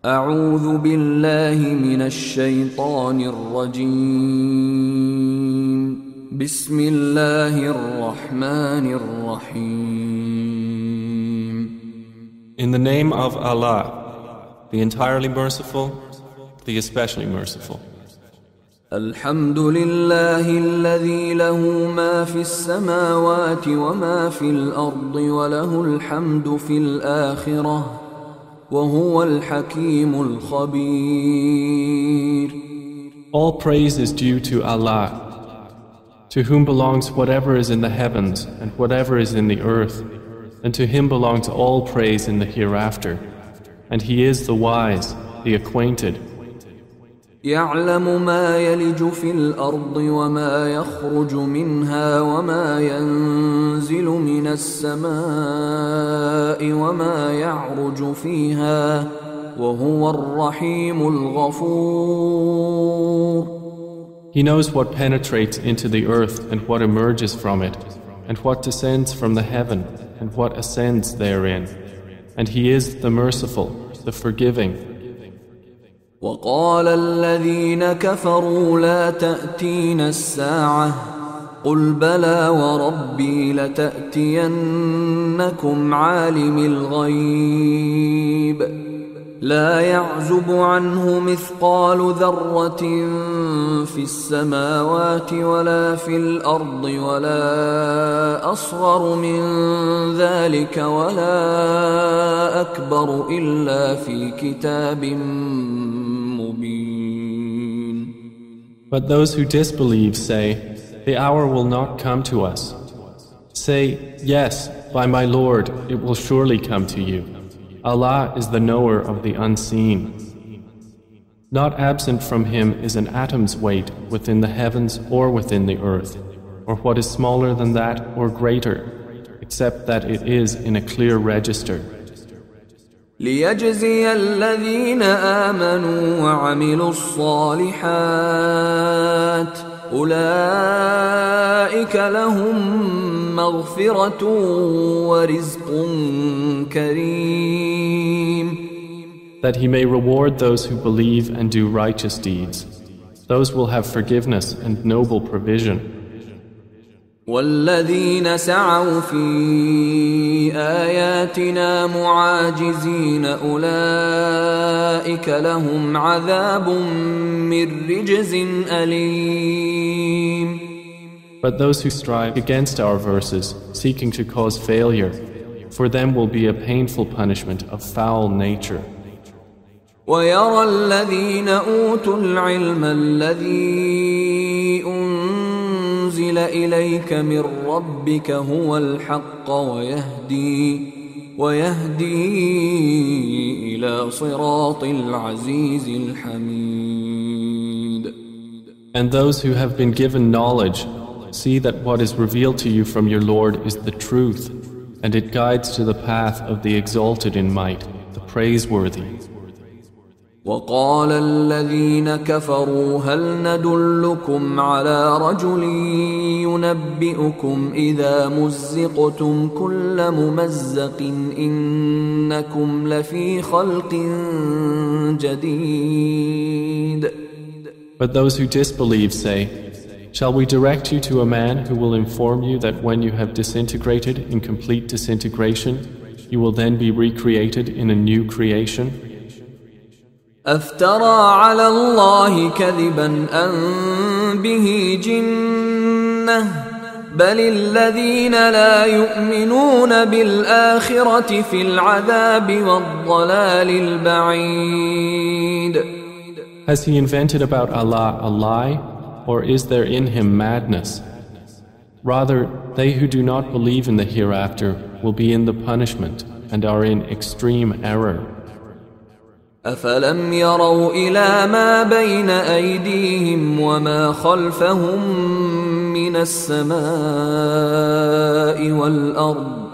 أعوذ بالله من الشيطان الرجيم بسم الله الرحمن الرحيم. In the name of Allah, the entirely merciful, the especially merciful. الحمد لله الذي له ما في السماوات وما في الأرض وله الحمد في الآخرة وهو الحكيم الخبير. All praise is due to Allah, to whom belongs whatever is in the heavens and whatever is in the earth, and to him belongs all praise in the hereafter, and he is the wise, the acquainted. يعلم ما يلج في الأرض وما يخرج منها وما ينزل من السماء وما يعرج فيها وهو الرحيم الغفور. He knows what penetrates into the earth and what emerges from it, and what descends from the heaven and what ascends therein. And he is the merciful, the forgiving. وقال الذين كفروا لا تأتينا الساعة قل بلى وربي لتأتينكم عالم الغيب لا يعزب عنه مثقال ذرة في السماوات ولا في الأرض ولا أصغر من ذلك ولا أكبر إلا في كتاب مبين. But those who disbelieve say, the hour will not come to us. Say, yes, by my Lord, it will surely come to you. Allah is the knower of the unseen. Not absent from him is an atom's weight within the heavens or within the earth, or what is smaller than that or greater, except that it is in a clear register. ليجزي الذين آمنوا وعملوا الصالحات أولئك لهم مغفرة ورزق كريم. That he may reward those who believe and do righteous deeds. Those will have forgiveness and noble provision. والذين سعوا في آياتنا معاجزين أولئك لهم عذاب من رجز أليم. But those who strive against our verses, seeking to cause failure, for them will be a painful punishment of foul nature. ويرى الذين أوتوا العلم الذي أنزل إليك من ربك هو الحق ويهدي إلى صراط العزيز الحميد. And those who have been given knowledge see that what is revealed to you from your Lord is the truth, and it guides to the path of the exalted in might, the praiseworthy. وقال الذين كفروا هل ندلكم على رجل ينبئكم إذا مزقتم كل ممزق إنكم لفي خلق جديد. But those who disbelieve say, shall we direct you to a man who will inform you that when you have disintegrated in complete disintegration, you will then be recreated in a new creation? أفترى على الله كذبا أم به جنة بل الذين لا يؤمنون بالآخرة في العذاب والضلال البعيد. Has he invented about Allah a lie, or is there in him madness? Rather, they who do not believe in the hereafter will be in the punishment and are in extreme error. أفلم يروا إلى ما بين أيديهم وما خلفهم من السماء والأرض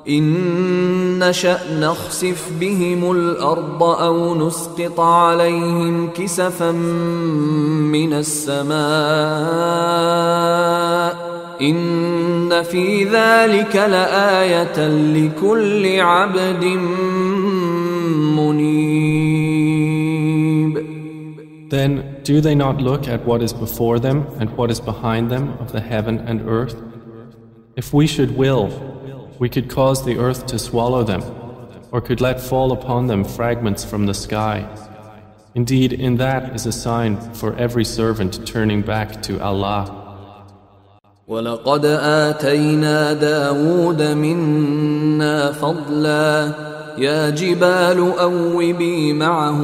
إن نشأ نخسف بهم الأرض أو نسقط عليهم كسفا من السماء إن في ذلك لآية لكل عبد منيب. Then do they not look at what is before them and what is behind them of the heaven and earth? If we should will, we could cause the earth to swallow them, or could let fall upon them fragments from the sky. Indeed, in that is a sign for every servant turning back to Allah. وَلَقَدْ آتَيْنَا دَاوُودَ مِنَّا فَضْلًا يَا جِبَالُ أَوِّبِي مَعَهُ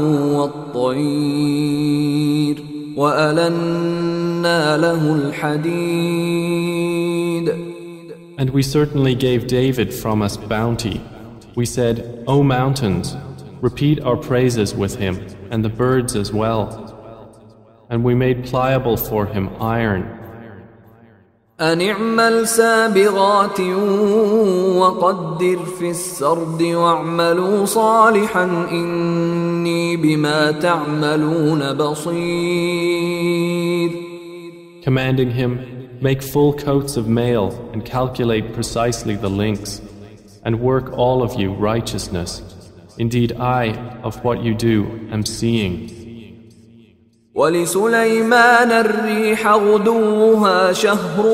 وَالطَّيْرَ وَأَلَنَّا لَهُ الْحَدِيدَ. And we certainly gave David from us bounty. We said, O mountains, repeat our praises with him, and the birds as well. And we made pliable for him iron. أن اعمل سابغات وقدر في السرد واعملوا صالحا إني بما تعملون بصير. Commanding him, make full coats of mail and calculate precisely the links, and work all of you righteousness. Indeed, I, of what you do, am seeing. ولسليمان الريح غدوها شهر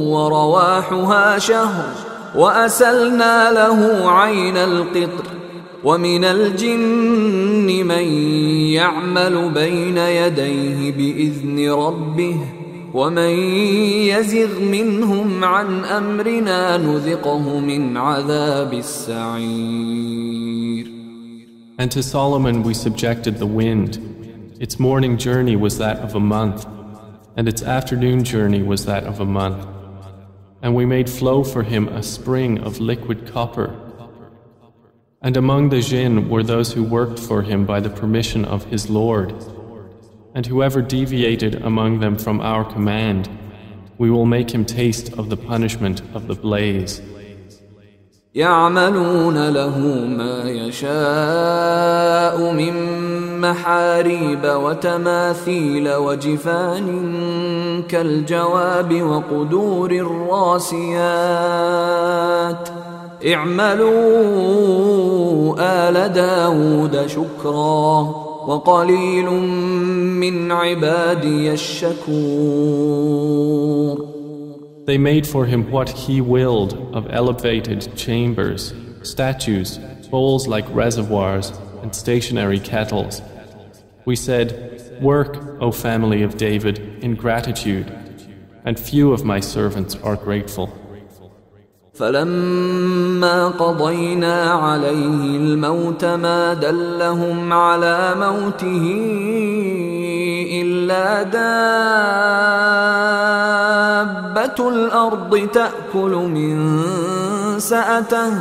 ورواحها شهر وأسلنا له عين القطر ومن الجن من يعمل بين يديه بإذن ربه ومن يزغ منهم عن أمرنا نذقه من عذاب السعير. And to Solomon we subjected the wind. Its morning journey was that of a month, and its afternoon journey was that of a month. And we made flow for him a spring of liquid copper. And among the jinn were those who worked for him by the permission of his Lord. And whoever deviated among them from our command, we will make him taste of the punishment of the blaze. يعملون له ما يشاء من محاريب وتماثيل وجفان كالجواب وقدور الراسيات اعملوا آل داود شكرا وقليل من عبادي الشكور. They made for him what he willed of elevated chambers, statues, bowls like reservoirs, and stationary kettles. We said, work, O family of David, in gratitude, and few of my servants are grateful. فلما قضينا عليه الموت ما دلهم على موته إلا دابة الأرض تأكل من سأته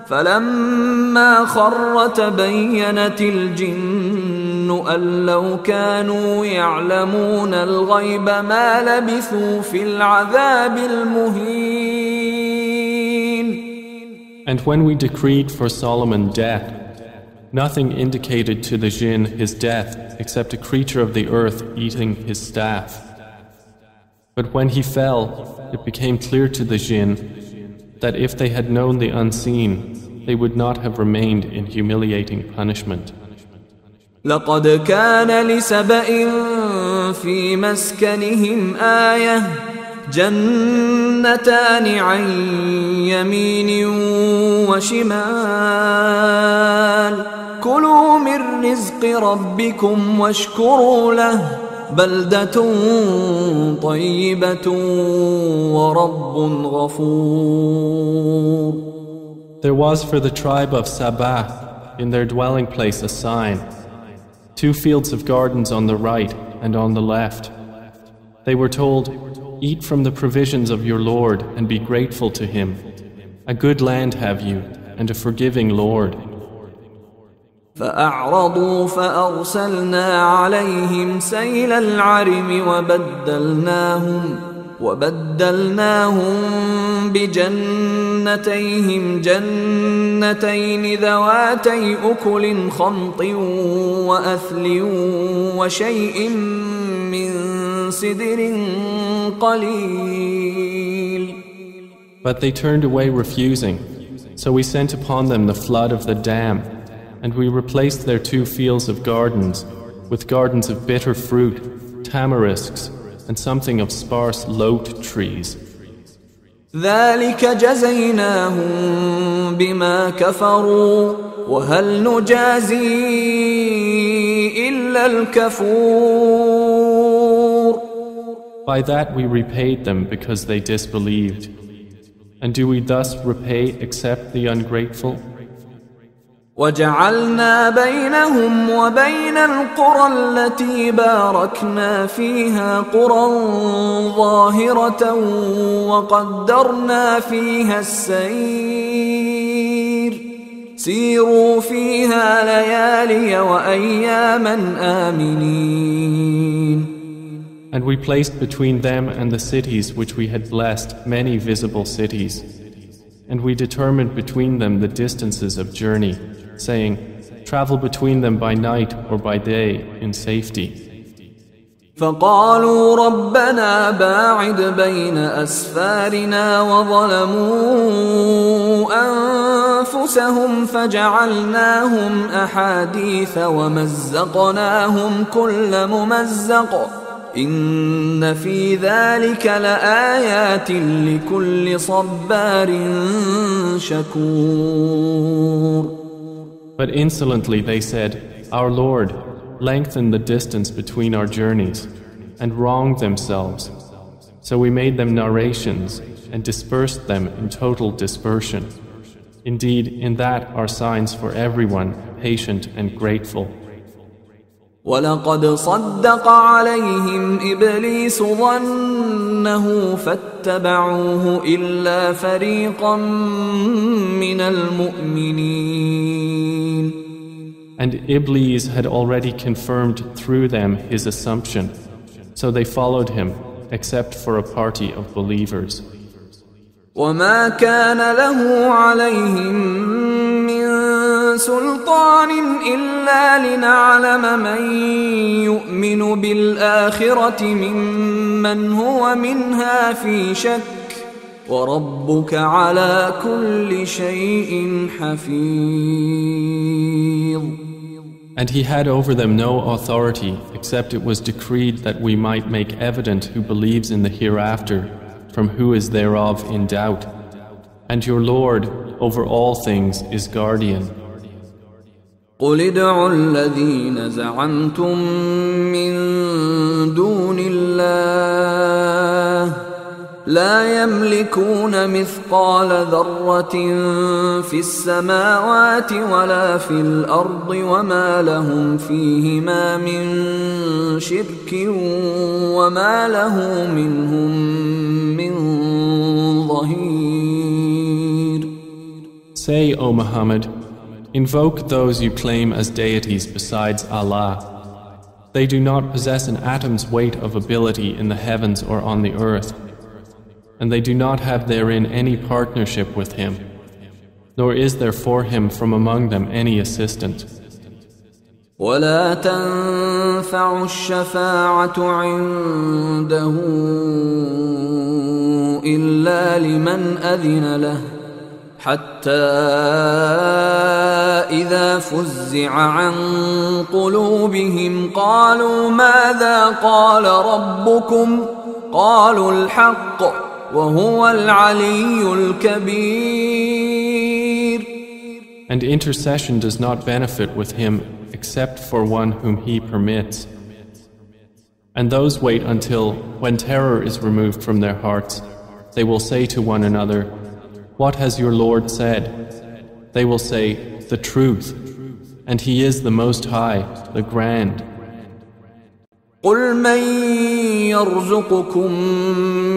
فلما خر تبينت الجن أن لو كانوا يعلمون الغيب ما لبثوا في العذاب المهين. And when we decreed for Solomon death, nothing indicated to the jinn his death except a creature of the earth eating his staff. But when he fell, it became clear to the jinn that if they had known the unseen, they would not have remained in humiliating punishment. لقد كان لسبإ في مسكنهم آية جنتان عن يمين وشمال كلوا من رزق ربكم واشكروا له بلدة طيبة ورب غفور. There was for the tribe of Saba in their dwelling place a sign, 2 fields of gardens on the right and on the left. They were told, eat from the provisions of your Lord and be grateful to Him. A good land have you and a forgiving Lord. فأعرضوا فأرسلنا عليهم سيل العرم وبدلناهم بجنتيهم جنتين ذواتي أكل خمط وأثل وشيء من سدر قليل. But they turned away refusing, so we sent upon them the flood of the dam, and we replaced their 2 fields of gardens with gardens of bitter fruit, tamarisks, and something of sparse lote trees. ذلك جزيناهم بما كفروا وهل نجازي إلا الكفور. By that we repaid them because they disbelieved. And do we thus repay except the ungrateful? وجعلنا بينهم وبين القرى التي باركنا فيها قرى ظاهرة وقدرنا فيها السير سيروا فيها ليالي وأياما آمنين. And we placed between them and the cities which we had blessed many visible cities. And we determined between them the distances of journey, saying, travel between them by night or by day in safety. فقالوا ربنا باعد بين أسفارنا وظلموا أنفسهم فجعلناهم أحاديث ومزقناهم كل ممزق إن في ذلك لآيات لكل صبار شكور. But insolently they said, Our Lord, lengthen the distance between our journeys, and wronged themselves. So we made them narrations and dispersed them in total dispersion. Indeed, in that are signs for everyone patient and grateful. ولقد صدق عليهم إبليس ظنه فاتبعوه إلا فريقا من المؤمنين. And Iblis had already confirmed through them his assumption, so they followed him except for a party of believers. وما كان له عليهم من سلطان إلا لنعلم من يؤمن بالآخرة ممن هو منها في شك وربك على كل شيء حفيظ. And he had over them no authority except it was decreed that we might make evident who believes in the hereafter from who is thereof in doubt. And your Lord over all things is guardian. قل ادعوا الذين زعمتم من دون الله لا يملكون مثقال ذرة في السماوات ولا في الأرض وما لهم فيهما من شرك وما له منهم من ظهير. Say, O Muhammad, invoke those you claim as deities besides Allah. They do not possess an atom's weight of ability in the heavens or on the earth, and they do not have therein any partnership with Him, nor is there for Him from among them any assistant. ولا تنفع الشفاعة عنده إلا لمن أذن له حتى إذا فزع عن قلوبهم قالوا ماذا قال ربكم قالوا الحق وهو العلي الكبير. And intercession does not benefit with Him except for one whom He permits. And those wait until, when terror is removed from their hearts, they will say to one another, What has your Lord said? They will say, The truth, and He is the Most High, the Grand. قل من يرزقكم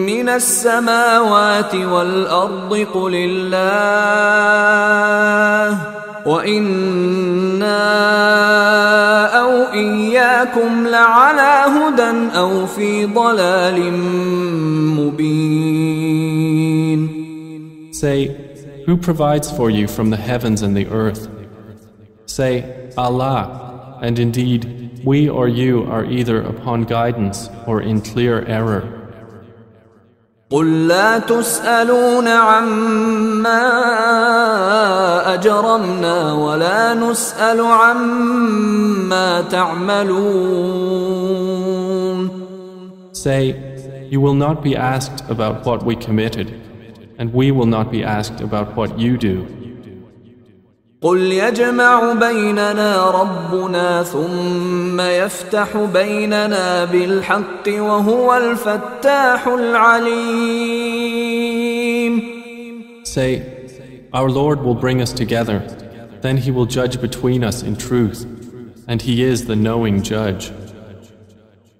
من السماوات والأرض قل الله وإنا أو إياكم لعلى هدى أو في ضلال مبين. Say, who provides for you from the heavens and the earth? Say, Allah, and indeed, we or you are either upon guidance or in clear error. قل لا تسألون عما أجرمنا ولا نسأل عما ما تعملون. Say, you will not be asked about what we committed, and we will not be asked about what you do. قل يجمع بيننا ربنا ثم يفتح بيننا بالحق وهو الفتاح العليم. Say, our Lord will bring us together, then He will judge between us in truth, and He is the knowing judge.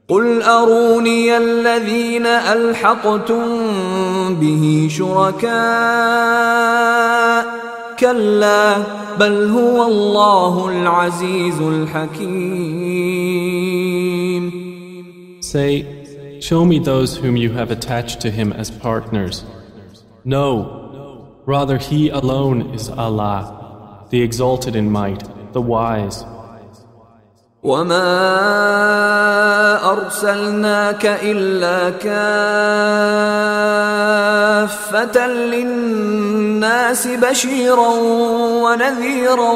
قل أروني الذين ألحقتم به شركاء كلا بل هو الله العزيز الحكيم. Say, show me those whom you have attached to Him as partners. No, rather He alone is Allah, the exalted in might, the wise. وما أرسلناك إلا كافة للناس بشيرا ونذيرا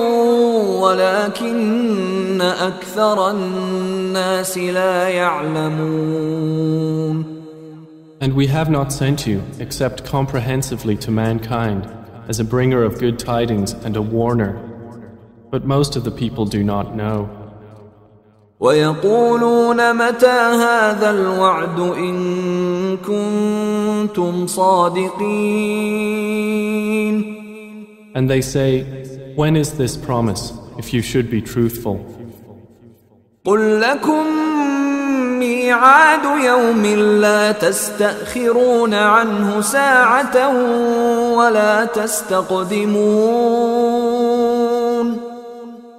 ولكن أكثر الناس لا يعلمون. And we have not sent you except comprehensively to mankind as a bringer of good tidings and a warner, but most of the people do not know. ويقولون متى هذا الوعد إن كنتم صادقين. And they say, when is this promise, if you should be truthful? قل لكم ميعاد يوم لا تستأخرون عنه ساعة ولا تستقدمون.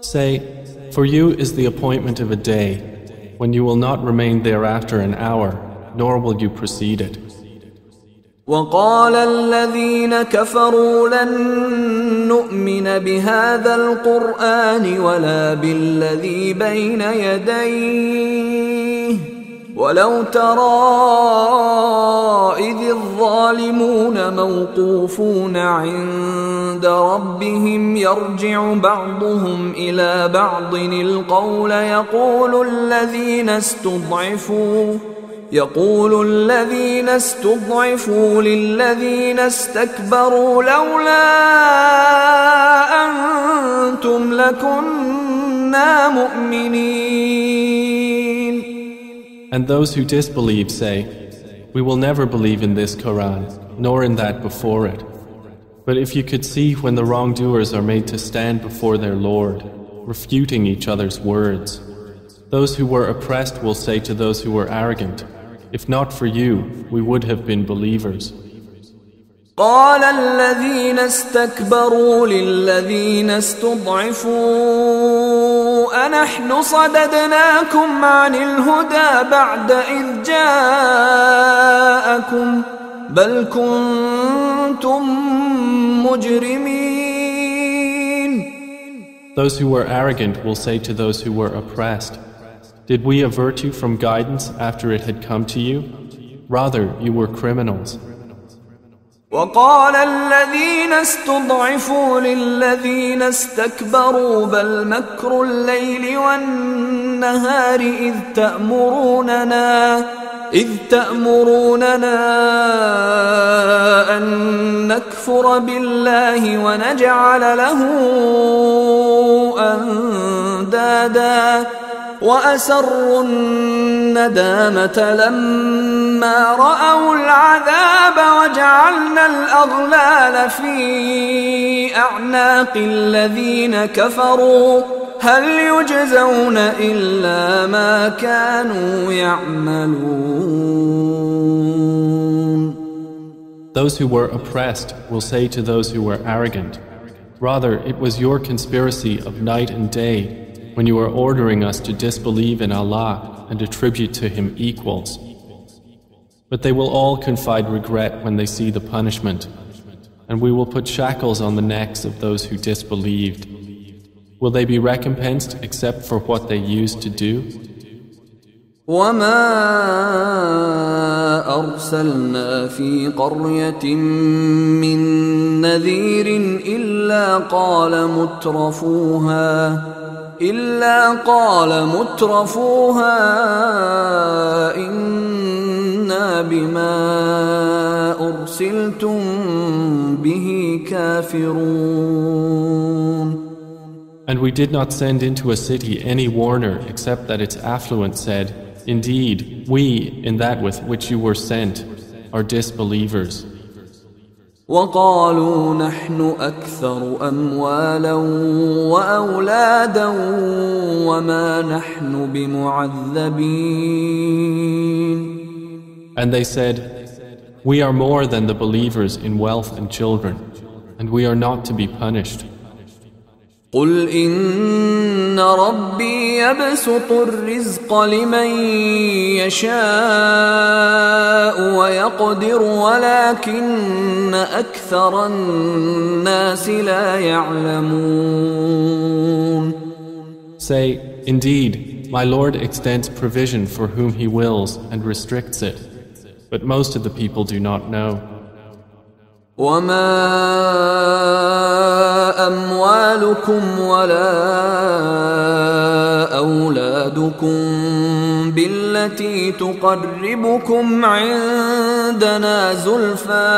Say, for you is the appointment of a day when you will not remain thereafter an hour, nor will you precede it. وقال الذين كفروا لن نؤمن بهذا القرآن ولا بالذي بين يديه ولو ترى إذ الظالمون موقوفون عند ربهم يرجع بعضهم إلى بعض القول يقول الذين استضعفوا للذين استكبروا لولا أنتم لكنا مؤمنين. And those who disbelieve say, we will never believe in this Quran, nor in that before it. But if you could see when the wrongdoers are made to stand before their Lord, refuting each other's words, those who were oppressed will say to those who were arrogant, if not for you, we would have been believers. قال الذين استكبروا للذين استضعفوا أنحن صددناكم عن الهدى بعد إذ جاءكم بل كنتم مجرمين. Those who were arrogant will say to those who were oppressed, did we avert you from guidance after it had come to you? Rather, you were criminals. وقال الذين استضعفوا للذين استكبروا بل مكر الليل والنهار إذ تأمروننا أن نكفر بالله ونجعل له أندادا وأسروا الندامة لما رأوا العذاب وجعلنا الأغلال في أعناق الذين كفروا هل يجزون إلا ما كانوا يعملون. Those who were oppressed will say to those who were arrogant, rather it was your conspiracy of night and day when you were ordering us to disbelieve in Allah and attribute to Him equals. But they will all confide regret when they see the punishment, and we will put shackles on the necks of those who disbelieved. Will they be recompensed except for what they used to do? وما أرسلنا في قرية من نذير إلا قال مترفوها إلا قال مترفوها إنا بما أرسلتم به كافرون. And we did not send into a city any warner except that its affluent said, Indeed, we, in that with which you were sent, are disbelievers. وقالوا نحن أكثر أموالا وأولادا وما نحن بمعذبين. And they said, We are more than the believers in wealth and children, and we are not to be punished. قل إن ربي يبسط الرزق لمن يشاء ويقدر ولكن أكثر الناس لا يعلمون. Say, Indeed, my Lord extends provision for whom He wills and restricts it, but most of the people do not know. وما أموالكم ولا أولادكم بالتي تقربكم عندنا زلفى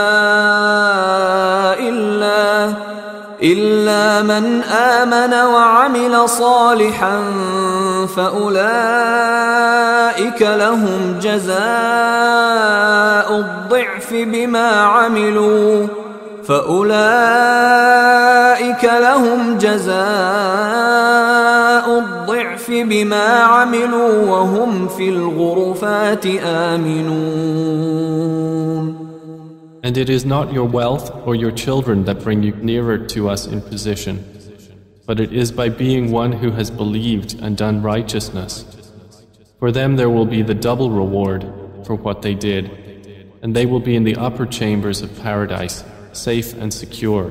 إلا من آمن وعمل صالحا فأولئك لهم جزاء الضعف بما عملوا وهم في الغرفات آمنون. And it is not your wealth or your children that bring you nearer to us in position, but it is by being one who has believed and done righteousness. For them there will be the double reward for what they did, and they will be in the upper chambers of paradise, safe and secure.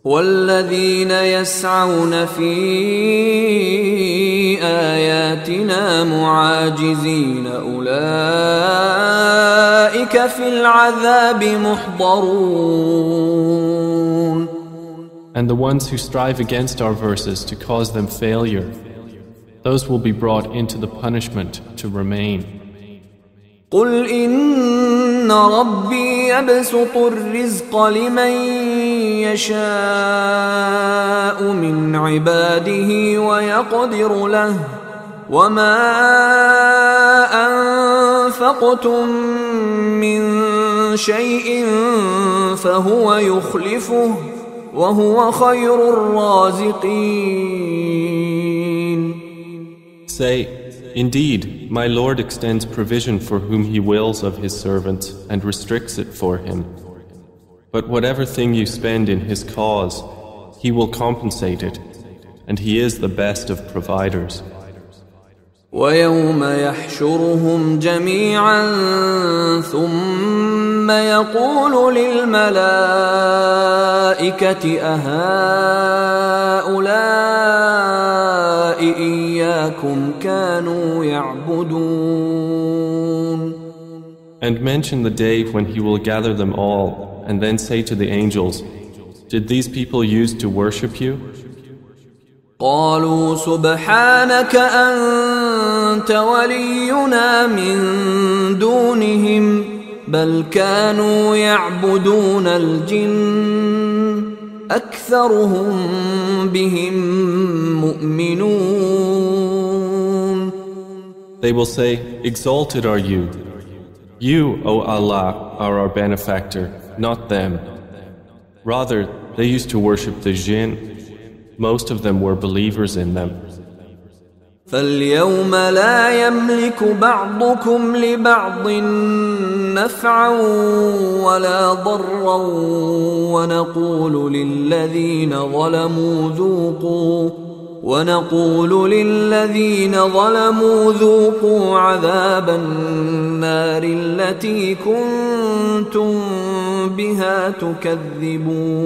والذين يسعون في آياتنا معاجزين أولئك في العذاب محضرون. And the ones who strive against our verses to cause them failure, those will be brought into the punishment to remain. قل إن ربي يبسط الرزق لمن يشاء من عباده ويقدر له وما أنفقتم من شيء فهو يخلفه وهو خير الرازقين. Say, Indeed, my Lord extends provision for whom He wills of His servants and restricts it for him. But whatever thing you spend in His cause, He will compensate it, and He is the best of providers. ويوم يحشرهم جميعا ثم يقول للملائكة أهؤلاء إياكم كانوا يعبدون. And mention the day when He will gather them all and then say to the angels, Did these people used to worship you? قالوا سبحانك أنت ولينا من دونهم بل كانوا يعبدون الجن أكثرهم بهم مؤمنون. They will say, Exalted are you. You, O Allah, are our benefactor, not them. Rather, they used to worship the jinn. Most of them were believers in them. فاليوم لا يملك بعضكم لبعض نفعا ولا ضرا ونقول للذين ظلموا ذوقوا عذاب النار التي كنتم بها تكذبون.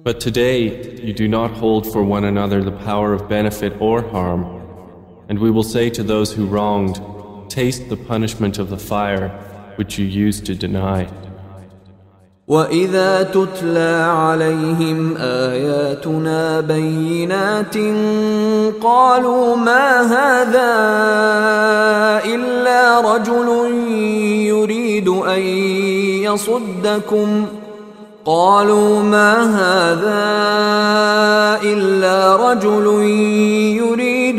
But today you do not hold for one another the power of benefit or harm, and we will say to those who wronged, Taste the punishment of the fire which you used to deny. وإذا تتلى عليهم آياتنا بينات قالوا ما هذا إلا رجل يريد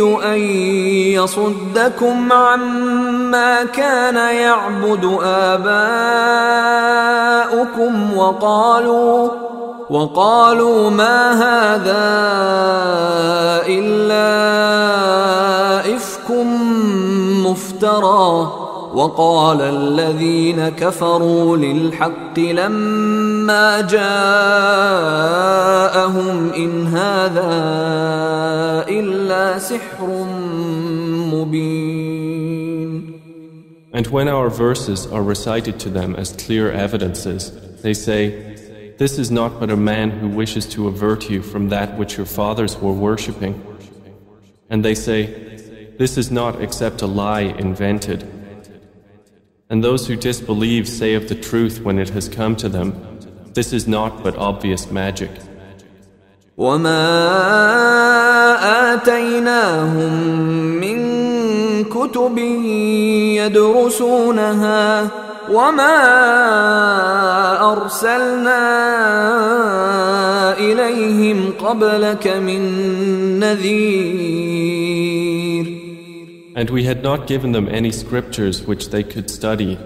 أن يصدكم عما كان يعبد آباؤكم وقالوا ما هذا إلا إفك مفترى وقال الذين كفروا للحق لما جاءهم إن هذا إلا سحر مبين. And when our verses are recited to them as clear evidences, they say, "This is not but a man who wishes to avert you from that which your fathers were worshipping." And they say, "This is not except a lie invented." And those who disbelieve say of the truth when it has come to them, "This is not but obvious magic." وَمَا آتَيْنَاهُم مِّن كُتُبٍ يَدْرُسُونَهَا وَمَا أَرْسَلْنَا إِلَيْهِمْ قَبْلَكَ مِن نَّذِيرٍ. And we had not given them any scriptures which they could study,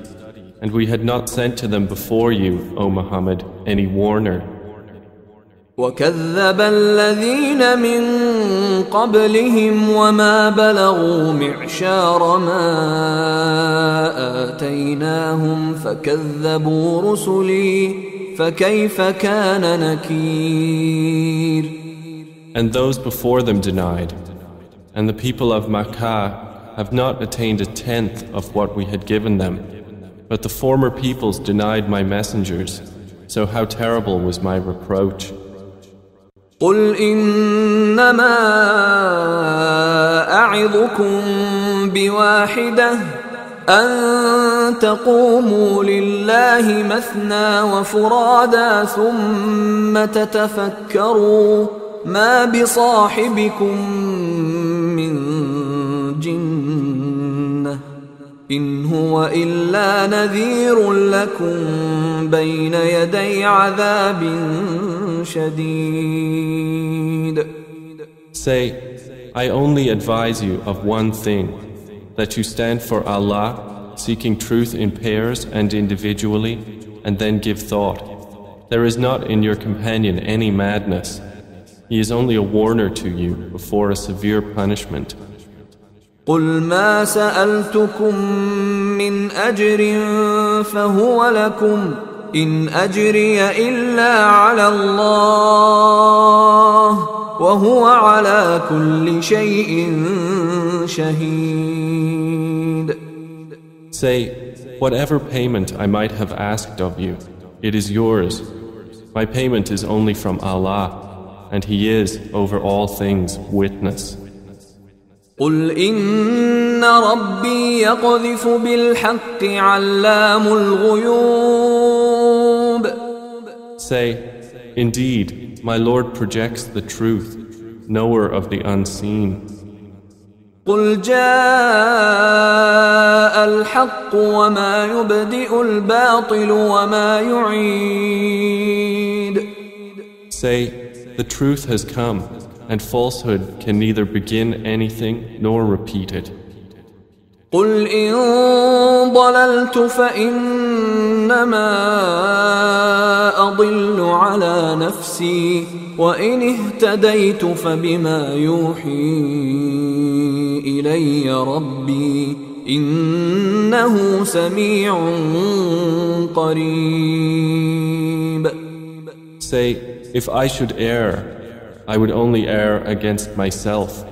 and we had not sent to them before you, O Muhammad, any warner. وَكَذَّبَ الَّذِينَ مِن قَبْلِهِمْ وَمَا بَلَغُوا مِعْشَارَ مَا آتَيْنَاهُمْ فَكَذَّبُوا رُسُلِي فَكَيْفَ كَانَ نَكِيرِ. And those before them denied, and the people of Makkah have not attained a tenth of what we had given them, but the former peoples denied my messengers, so how terrible was my reproach. قُلْ إِنَّمَا أَعِظُكُمْ بِوَاحِدَةٍ أَن تَقُومُوا لِلَّهِ مَثْنَى وَفُرَادَى ثُمَّ تَتَفَكَّرُوا مَا بِصَاحِبِكُم مِّن جِنَّةٍ إِنْ هُوَ إِلَّا نَذِيرٌ لَكُمْ بَيْنَ يَدَيْ عَذَابٍ شَدِيدٍ. Say, I only advise you of one thing, that you stand for Allah, seeking truth in pairs and individually, and then give thought. There is not in your companion any madness. He is only a warner to you before a severe punishment. قُلْ مَا سَأَلْتُكُم مِّنْ أَجْرٍ فَهُوَ لَكُمْ إِنْ أَجْرِيَ إِلَّا عَلَى اللَّهِ وَهُوَ عَلَى كُلِّ شَيْءٍ شَهِيدٌ. Say, whatever payment I might have asked of you, it is yours. My payment is only from Allah, and He is over all things witness. قُلْ إِنَّ رَبِّي يَقْذِفُ بِالْحَقِّ عَلَّامُ الْغُيُوبِ. Say, indeed, my Lord projects the truth, knower of the unseen. قُلْ جَاءَ الْحَقُّ وَمَا يُبْدِئُ الْبَاطِلُ وَمَا يُعِيدُ. Say, the truth has come, and falsehood can neither begin anything nor repeat it. قُلْ إِن ضَلَلْتُ فَإِنَّمَا أَضِلُّ عَلَى نَفْسِي وَإِنِ اهْتَدَيْتُ فَبِمَا يُوحِي إِلَيَّ رَبِّي إِنَّهُ سَمِيعٌ قَرِيبٌ. Say, if I should err, I would only err against myself.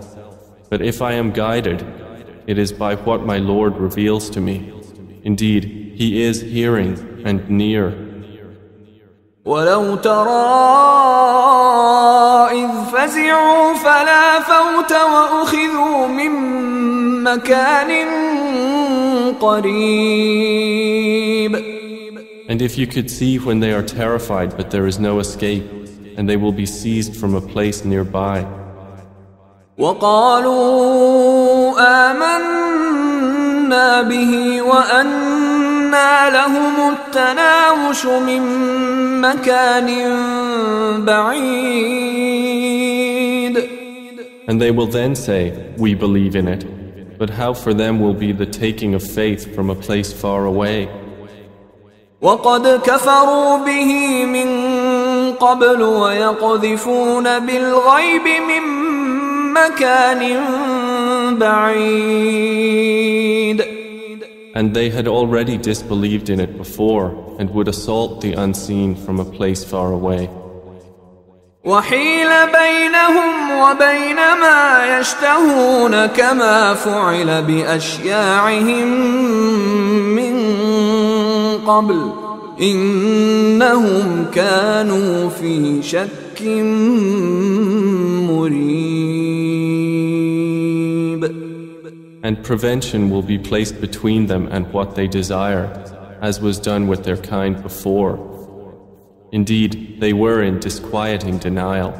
But if I am guided, it is by what my Lord reveals to me. Indeed, He is hearing and near. وَلَوْ تَرَى إِذْ فَزِعُوا فَلَا فَوْتَ وَأُخِذُوا مِن مَّكَانٍ قَرِيبٍ. And if you could see when they are terrified but there is no escape, and they will be seized from a place nearby. وقالوا آمنا به وأنى لهم التناوش من مكان بعيد. And they will then say, we believe in it, but how for them will be the taking of faith from a place far away? وقد كفروا به من قبل ويقذفون بالغيب من مكان بعيد. And they had already disbelieved in it before and would assault the unseen from a place far away. وحيل بينهم وبين ما يشتهون كما فعل بأشياعهم من قبل إنهم كانوا في شك مريب. And prevention will be placed between them and what they desire, as was done with their kind before. Indeed, they were in disquieting denial.